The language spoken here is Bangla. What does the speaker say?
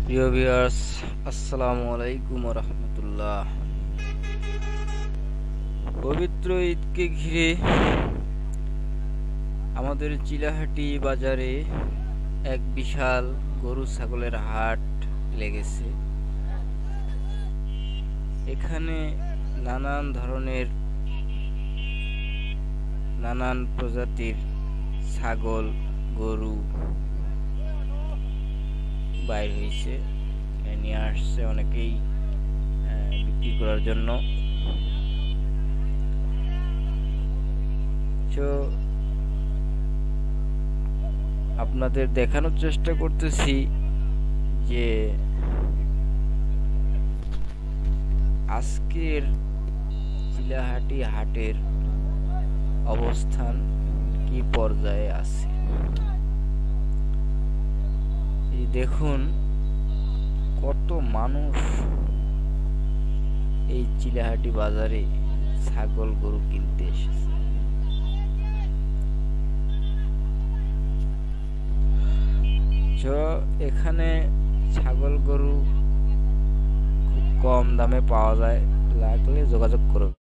প্রিয় ভিউয়ার্স, আসসালামু আলাইকুম ওয়া রাহমাতুল্লাহ। পবিত্র ঈদকে ঘিরে আমাদের চিলাহাটি বাজারে এক বিশাল গরু ছাগলের হাট লেগেছে। এখানে নানান ধরনের নানান প্রজাতির ছাগল গরু বাইর হয়েছে, নিয়ে আসছে অনেকেই বিক্রি করার জন্য। তো আপনাদের দেখানোর চেষ্টা করতেছি যে আজকের চিলাহাটি হাটের অবস্থান কি পর্যায়ে আছে। এই দেখুন কত মানুষ এই চিলাহাটি বাজারে ছাগল গরু কিনতে এসেছে। তো এখানে ছাগল গরু খুব কম দামে পাওয়া যায়, লাগলে যোগাযোগ করুন।